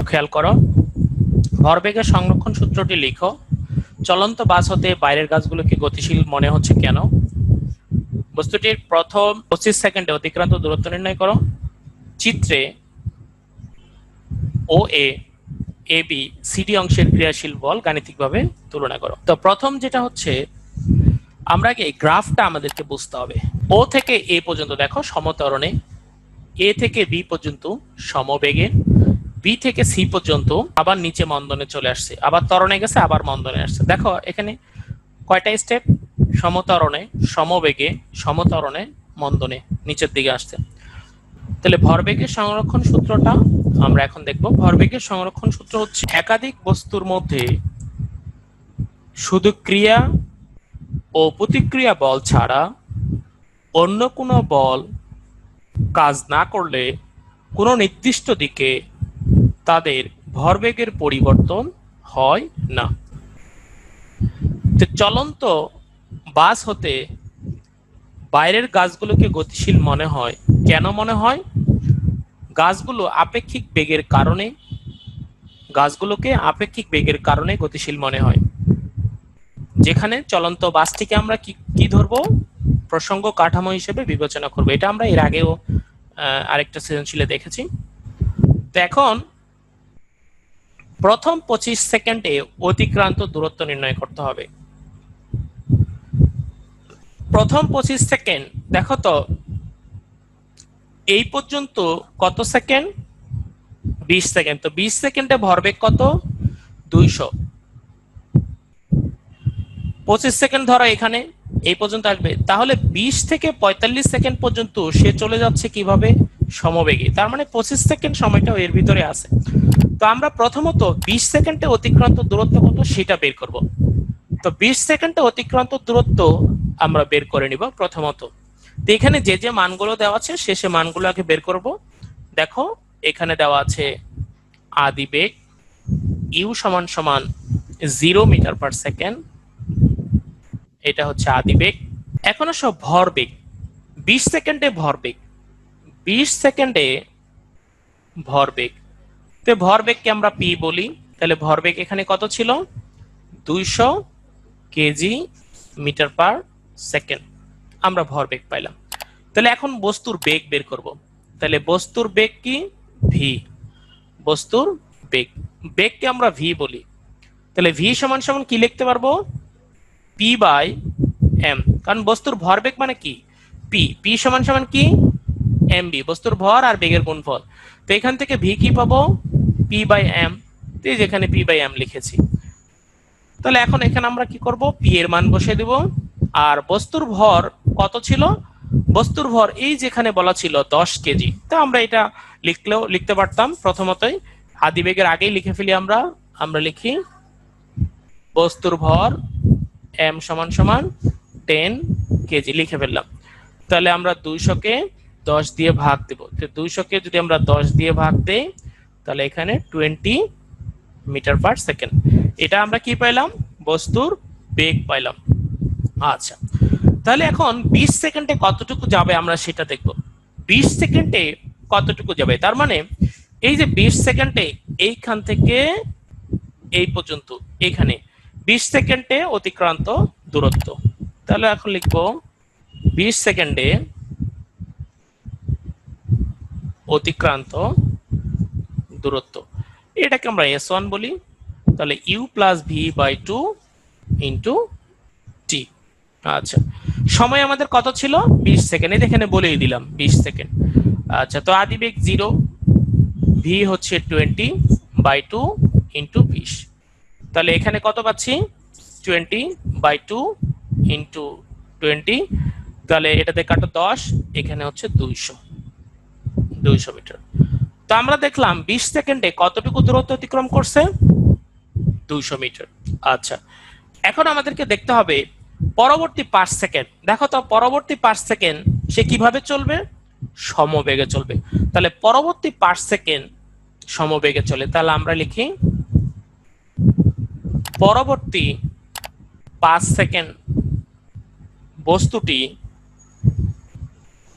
খেয়াল করো, ভরবেগের সংরক্ষণ সূত্রটি লিখো। চলন্ত বাস হতে বাইরের গাছগুলোকে গতিশীল মনে হচ্ছে কেন? বস্তুটির প্রথম 25 সেকেন্ডে অতিক্রান্ত দূরত্ব নির্ণয় করো। চিত্রে ও এ বি সিডি অংশের ক্রিয়াশীল বল গাণিতিকভাবে তুলনা করো। তো প্রথম যেটা হচ্ছে, আমরা আগে গ্রাফটা আমাদেরকে বুঝতে হবে। ও থেকে এ পর্যন্ত দেখো সমত্বরণে, এ থেকে বি পর্যন্ত সমবেগে, বি থেকে সি পর্যন্ত আবার নিচে মন্দনে চলে আসছে, আবার ত্বরণে গেছে, আবার মন্দনে আসছে। দেখো এখানে কয়টা স্টেপ? সমত্বরণে, সমবেগে, সমত্বরণে, মন্দনে, নিচের দিকে আসছে। তাহলে ভরবেগের সংরক্ষণ সূত্রটা আমরা এখন দেখব। ভরবেগের সংরক্ষণ সূত্র হচ্ছে, একাধিক বস্তুর মধ্যে শুধু ক্রিয়া ও প্রতিক্রিয়া বল ছাড়া অন্য কোনো বল কাজ না করলে কোনো নির্দিষ্ট দিকে তাদের ভরবেগের পরিবর্তন হয় না। তো চলন্ত বাস হতে বাইরের গাছগুলোকে গতিশীল মনে হয় কেন? মনে হয় গাছগুলো আপেক্ষিক বেগের কারণে, গাছগুলোকে আপেক্ষিক বেগের কারণে গতিশীল মনে হয়। যেখানে চলন্ত বাসটিকে আমরা কি ধরবো? প্রসঙ্গ কাঠামো হিসেবে বিবেচনা করব। এটা আমরা এর আগেও আরেকটা সৃজনশীলে দেখেছি। তো এখন প্রথম 25 সেকেন্ডে অতিক্রান্ত দূরত্ব নির্ণয় করতে হবে। প্রথম 25 সেকেন্ড দেখো তো, এই পর্যন্ত কত সেকেন্ড? 20 সেকেন্ড। তো 20 সেকেন্ডে ভরবেগ কত? 200। 25 সেকেন্ড ধরো এখানে এই পর্যন্ত আসবে, তাহলে 20 থেকে 45 সেকেন্ড পর্যন্ত সে চলে যাচ্ছে কিভাবে? সমবেগে। তার মানে 25 সেকেন্ড সময়টা এর ভিতরে আছে। তো আমরা প্রথমত 20 সেকেন্ডে অতিক্রান্ত দূরত্ব কত সেটা বের করব। তো 20 সেকেন্ডে অতিক্রান্ত দূরত্ব আমরা বের করে নিব প্রথমত। তো এখানে যে যে মানগুলো দেওয়া আছে সে মানগুলো আগে বের করব। দেখো এখানে দেওয়া আছে আদিবেগ ইউ সমান সমান 0 মিটার পার সেকেন্ড, এটা হচ্ছে আদিবেগ। এখন আসো ভরবেগ। 20 সেকেন্ডে ভরবেগ, 20 সেকেন্ডে ভরবেগ। তো ভরবেগকে আমরা পি বলি। তাহলে ভরবেগ এখানে কত ছিল? 200 কেজি মিটার পার সেকেন্ড আমরা ভরবেগ পাইলাম। তাহলে এখন বস্তুর বেগ বের করব। তাহলে বস্তুর বেগ কি? ভি। বস্তুর বেগ, বেগকে আমরা ভি বলি। তাহলে ভি সমান সমান কি লিখতে পারবো? P by m. কারণ বস্তুর ভরবেগ মানে কি? পি। পি সমান সমান কি? এম বি, বস্তুর ভর আর বেগের গুণফল। তো এখান থেকে ভি কি পাবো? P by m. তো যেখানে পি বাই এম লিখেছি। তাহলে এখন এখানে আমরা কি করব? পি এর মান বসিয়ে দেব। আর বস্তুর ভর কত ছিল? বস্তুর ভর এই যেখানে বলা ছিল 10 কেজি। তো আমরা এটা লিখতে পারতাম প্রথমতই, আদিবেগের আগেই লিখে ফেলি আমরা। আমরা লিখি বস্তুর ভর এম সমান সমান 10 কেজি লিখে ফেললাম। তাহলে আমরা 200 কে 10 দিয়ে ভাগ দেব। তো 200 কে যদি আমরা 10 দিয়ে ভাগ দেই তাহলে এখানে 20 মিটার পার সেকেন্ড। এটা আমরা কি পাইলাম? বস্তুর বেগ পাইলাম। আচ্ছা, তাহলে এখন 20 সেকেন্ডে কতটুকু যাবে আমরা সেটা দেখব। 20 সেকেন্ডে কতটুকু যাবে, তার মানে এই যে 20 সেকেন্ডে এইখান থেকে এই পর্যন্ত, এখানে 20 সেকেন্ডে অতিক্রান্ত দূরত্ব। তাহলে এখন লিখবো 20 সেকেন্ডে অতিক্রান্ত দূরত্ব, এটাকে আমরা S1 বলি। তাহলে u plus v by 2 into t. আচ্ছা, সময় আমাদের কত ছিল? 20 সেকেন্ড, এখানে বলেই দিলাম 20 সেকেন্ড। আচ্ছা, তো আদিবেগ 0, ভি হচ্ছে 20 বাই 2 ইন্টু 20। তাহলে এখানে কত পাচ্ছি? 20 বাই 2 ইন্টু 20। তাহলে এটাতে কাটো 10, এখানে হচ্ছে 200 মিটার। তো আমরা দেখলাম 20 সেকেন্ডে কতটুকু দূরত্ব অতিক্রম করছে? 200 মিটার। আচ্ছা, এখন আমাদেরকে দেখতে হবে পরবর্তী 5 সেকেন্ড। দেখো তো পরবর্তী 5 সেকেন্ড সে কিভাবে চলবে? সমবেগে চলবে। তাহলে পরবর্তী 5 সেকেন্ড সমবেগে চলে। তাহলে আমরা লিখি পরবর্তী 5 সেকেন্ড বস্তুটি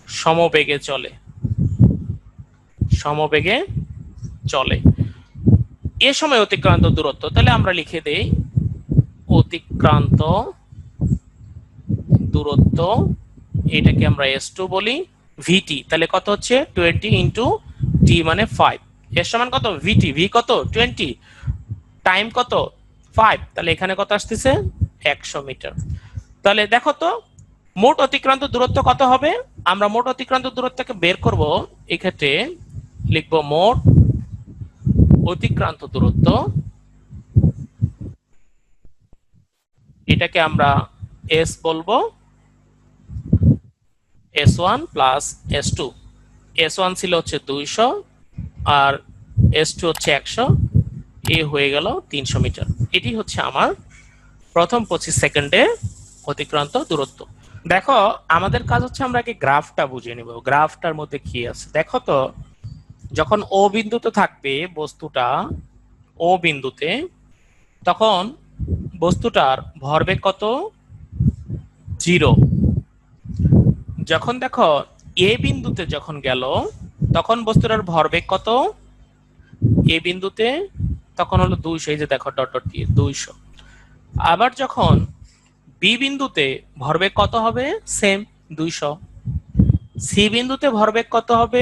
সমবেগে চলে, সমবেগে চলে। এ সময় অতিক্রান্ত দূরত্ব, তাহলে আমরা লিখে দেই অতিক্রান্ত দূরত্ব, এটাকে আমরা s2 বলি। vt তাহলে কত হচ্ছে 20 ইন্টু t মানে 5, এর সমান কত vt, v কত 20, টাইম কত 5, তাহলে এখানে কত আসতেছে 100 মিটার। তাহলে দেখো তো মোট অতিক্রান্ত দূরত্ব কত হবে। আমরা মোট অতিক্রান্ত দূরত্বকে বের করব, এই ক্ষেত্রে লিখব মোট অতিক্রান্ত দূরত্ব, এটাকে আমরা s বলবো, s1 প্লাস s2। s1 ছিল হচ্ছে 200 আর s2 হচ্ছে 100, এ হয়ে গেল 300 মিটার। এটি হচ্ছে আমার প্রথম 25 সেকেন্ডে অতিক্রান্ত দূরত্ব। দেখো আমাদের কাজ হচ্ছে আমরা আগে গ্রাফটা বুঝে নিব, গ্রাফটার মধ্যে কি আছে। দেখো তো যখন ও বিন্দুতে থাকবে বস্তুটা, ও বিন্দুতে, তখন বস্তুটার ভরবেগ কত 0। যখন দেখো এ বিন্দুতে যখন গেল তখন বস্তুটার ভরবেগ কত, এ বিন্দুতে তখন হলো 200, এই যে দেখো ডট ডট দিয়ে 200। আবার যখন বি বিন্দুতে ভরবেগ কত হবে, সেম 200। সি বিন্দুতে ভরবেগ কত হবে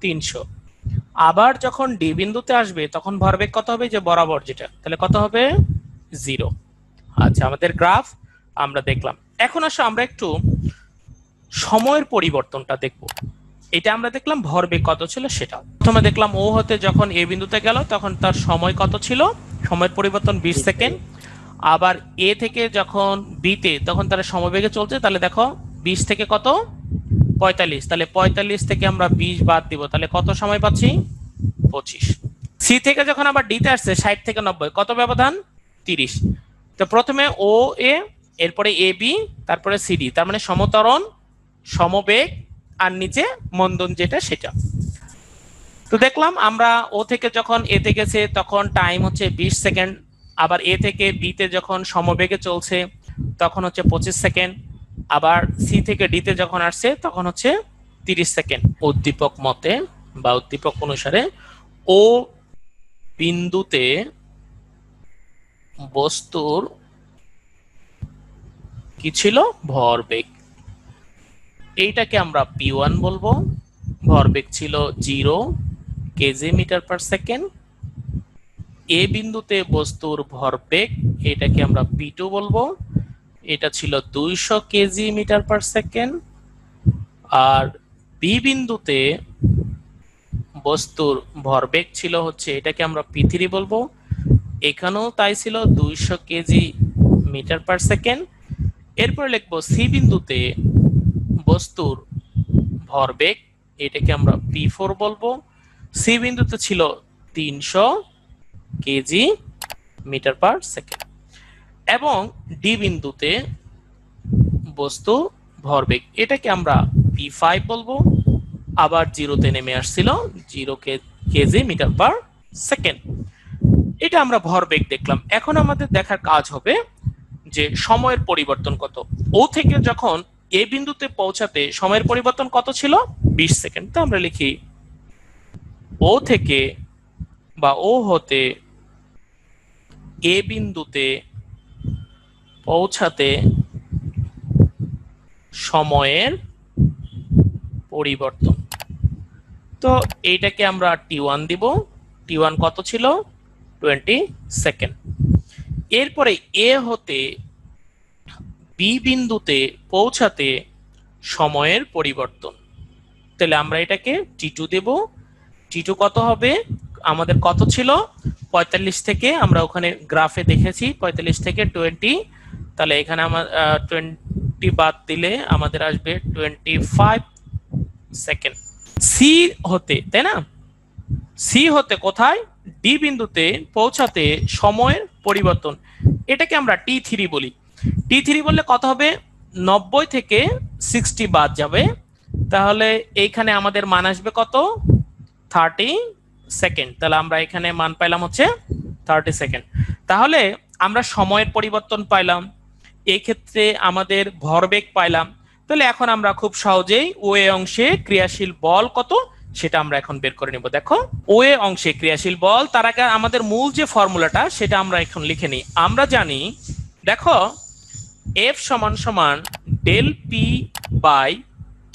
300। আবার যখন ডি বিন্দুতে আসবে তখন ভরবেগ কত হবে, যে বরাবর যেটা, তাহলে কত হবে 0। আচ্ছা, আমাদের গ্রাফ আমরা দেখলাম। এখন আসো আমরা একটু সময়ের পরিবর্তনটা দেখব। এটা আমরা দেখলাম ভরবেগ কত ছিল সেটা। প্রথমে দেখলাম ও হতে যখন এ বিন্দুতে গেল তখন তার সময় কত ছিল, সময়ের পরিবর্তন 20 সেকেন্ড। আবার এ থেকে যখন বি তে তখন তার সমবেগে চলছে, তাহলে দেখো 20 থেকে কত 45, তাহলে 45 থেকে আমরা 20 বাদ দিব, তাহলে কত সময় পাচ্ছি 25। সি থেকে যখন আবার ডি তে আসছে 60 থেকে 90, কত ব্যবধান 30। তো প্রথমে ও এ, এরপরে এ বি, তারপরে সিডি, তার মানে সমতরণ, সমবেগ আর নিচে মন্দন যেটা সেটা। তো দেখলাম আমরা ও থেকে যখন এ তে গেছে তখন টাইম হচ্ছে 20 সেকেন্ড, আবার এ থেকে বি তে যখন সমবেগে চলছে তখন হচ্ছে 25 সেকেন্ড, আবার সি থেকে ডি তে যখন আসছে তখন হচ্ছে 30 সেকেন্ড। উদ্দীপক মতে বা উদ্দীপক অনুসারে ও বিন্দুতে বস্তুর কি ছিল, ভরবেগ, এইটাকে আমরা p1 বলবো। ভরবেগ ছিল 0 কেজি মিটার পার সেকেন্ড। এ বিন্দুতে বস্তুর ভরবেগ, এটাকে আমরা p2 বলবো, এটা ছিল 200 কেজি মিটার পার সেকেন্ড। আর বি বিন্দুতে বস্তুর ভরবেগ ছিল হচ্ছে, এটাকে আমরা p3 বলবো, এখানেও তাই ছিল 200 কেজি মিটার পার সেকেন্ড। এরপর লিখবো সি বিন্দুতে বস্তুর ভরবেগ, এটাকে আমরা p4 বলবো, সি বিন্দুতে ছিল 300 কেজি মিটার পার সেকেন্ড। এবং ডি বিন্দুতে বস্তু ভরবেগ, এটাকে আমরা p5 বলবো, আবার জিরোতে নেমে আসছিল 0 কেজি মিটার পার সেকেন্ড। এটা আমরা ভরবেগ দেখলাম। এখন আমাদের দেখার কাজ হবে যে সময়ের পরিবর্তন কত। ও থেকে যখন এ বিন্দুতে পৌঁছাতে সময়ের পরিবর্তন কত ছিল 20 সেকেন্ড। তো আমরা লিখি ও থেকে বা ও হতে এ বিন্দুতে পৌঁছাতে সময়ের পরিবর্তন, তো এইটাকে আমরা t1 দিব। t1 কত ছিল 20 সেকেন্ড। এরপরে এ হতে বি বিন্দুতে পৌঁছাতে সময়ের পরিবর্তন, তাহলে আমরা এটাকে t2 দেব। t2 কত হবে, আমাদের কত ছিল 45 থেকে, আমরা ওখানে গ্রাফে দেখেছি 45 থেকে 20, তাহলে এখানে আমার 20 বাদ দিলে আমাদের আসবে 25 সেকেন্ড। সি হতে, তাই না, সি হতে কোথায় ডি বিন্দুতে পৌঁছাতে সময়ের পরিবর্তন, এটাকে আমরা t3 বলি। t3 বললে কত হবে, 90 থেকে 60 বাদ যাবে, তাহলে এইখানে আমাদের মান আসবে কত 30 সেকেন্ড। তাহলে আমরা এখানে মান পাইলাম হচ্ছে 30 সেকেন্ড। তাহলে আমরা সময়ের পরিবর্তন পাইলাম, এই ক্ষেত্রে আমাদের ভরবেগ পাইলাম। তাহলে এখন আমরা খুব সহজেই ও এ অংশে ক্রিয়াশীল বল কত সেটা আমরা এখন বের করে নিব। দেখো ও এ অংশে ক্রিয়াশীল বল, তার আগে আমাদের মূল যে ফর্মুলাটা সেটা আমরা এখন লিখে নিই। আমরা জানি, দেখো এফ সমান সমান del p by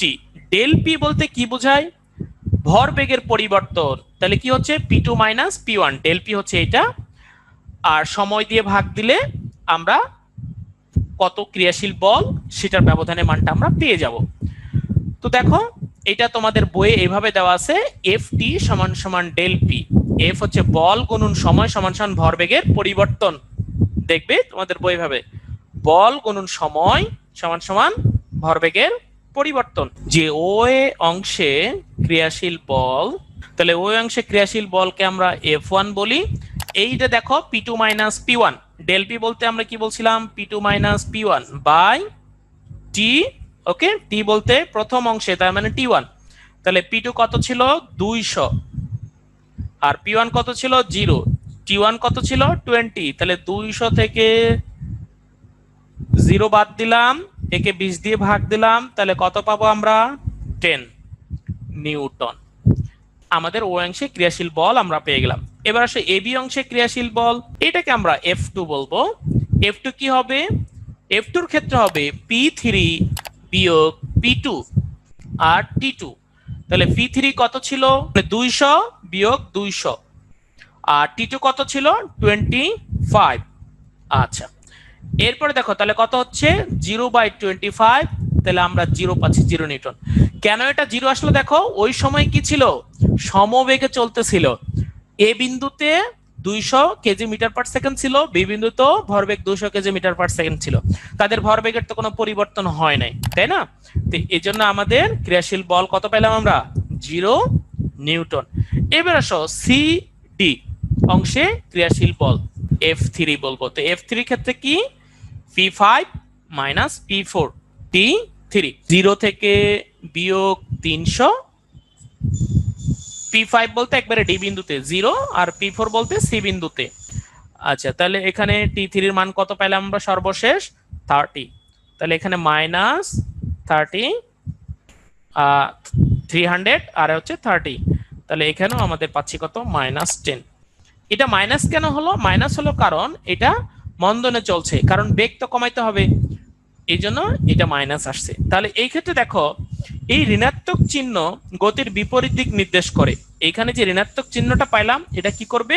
t. Del p বলতে কি বোঝায়? ভরবেগের পরিবর্তন। তাহলে কি হচ্ছে p two minus p one, del p হচ্ছে এটা, আর সময় দিয়ে ভাগ দিলে আমরা কত ক্রিয়াশীল বল সেটার ব্যবধানের মানটা আমরা পেয়ে যাব। তো দেখো এটা তোমাদের বইয়ে এইভাবে দেওয়া আছে, এফ টি সমান সমান ডেল পি। এফ হচ্ছে বল গুণন সময় সমান সমান ভরবেগের পরিবর্তন। দেখবে তোমাদের বই ভাবে বল গুণন সময় সমান সমান ভরবেগের পরিবর্তন। যে ও এ অংশে ক্রিয়াশীল বল, তাহলে ওই অংশে ক্রিয়াশীল বলকে আমরা এফ ওয়ান বলি। এইটা দেখো p two minus p one, del p বলতে আমরা কি বলছিলাম? P two minus p one by t. Okay, t বলতে প্রথম অংশে, তার মানে টি ওয়ান। তাহলে পি টু কত ছিল? 200, আর পি ওয়ান কত ছিল? 0। টি ওয়ান কত ছিল? 20। তাহলে 200 থেকে 0 বাদ দিলাম, একে 20 দিয়ে ভাগ দিলাম, তাহলে কত পাবো আমরা? 10 নিউটন। আমাদের ও অংশে ক্রিয়াশীল বল আমরা পেয়ে গেলাম। এবার আসে এ বি অংশে ক্রিয়াশীল বল, এটাকে আমরা এফ টু বলবো। এফ টু কি হবে? এফ টুর ক্ষেত্রে হবে পি থ্রি বিয়োগ পি টু আর টি টু। তাহলে পি থ্রি কত ছিল? 200 বিয়োগ 200, আর টি টু কত ছিল? 25। আচ্ছা, এরপরে দেখো তাহলে কত হচ্ছে? 0/25। তাহলে আমরা 0 পাচ্ছি, 0 নিউটন। কেন এটা 0 আসলো? দেখো ওই সময় কি ছিল? সমবেগে চলতেছিল। এ বিন্দুতে 200 কেজি মিটার পার সেকেন্ড ছিল, বি বিন্দুতেও ভরবেগ 200 কেজি মিটার পার সেকেন্ড ছিল। তাদের ভরবেগের তো কোনো পরিবর্তন হয় নাই, তাই না? তো এই জন্য আমাদের ক্রিয়াশীল বল কত পেলাম আমরা? 0 নিউটন। এবার আসো সি ডি অংশে ক্রিয়াশীল বল এফ থ্রি বলবো। তো এফ থ্রির ক্ষেত্রে কি? P5 minus P4 T3। 0 থেকে বিয়োগ 300। P5 বলতে একবারে ডি বিন্দুতে 0, আর P4 বলতে সি বিন্দুতে। আচ্ছা, তাহলে এখানে T3 এর মান কত পেলাম আমরা সর্বশেষ? 30। তাহলে এখানে মাইনাস 30, 300 আর হচ্ছে 30। তাহলে এখানেও আমাদের পাচ্ছি কত? -10। এটা মাইনাস কেন হলো? মাইনাস হলো কারণ এটা মন্দনে চলছে, কারণ বেগ তো কমাইতে হবে, এই জন্য এটা মাইনাস আসছে। তাহলে এই ক্ষেত্রে দেখো এই ঋণাত্মক চিহ্ন গতির বিপরীত দিক নির্দেশ করে। এইখানে যে ঋণাত্মক চিহ্নটা পাইলাম এটা কি করবে?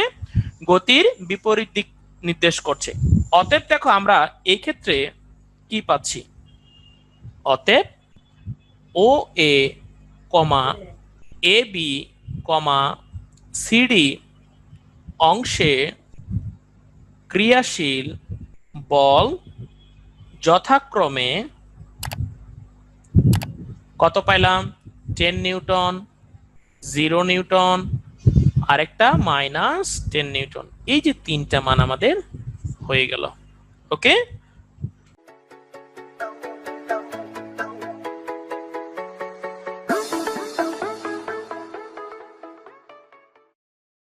গতির বিপরীত দিক নির্দেশ করছে। অতএব দেখো আমরা এই ক্ষেত্রে কি পাচ্ছি? অতএব ও এ কমা এ বি কমা সিডি অংশে ক্রিয়াশীল বল যথাক্রমে কত পাইলাম? 10 নিউটন, 0 নিউটন, আরেকটা -10 নিউটন। এই যে তিনটা মান আমাদের হয়ে গেল। ওকে।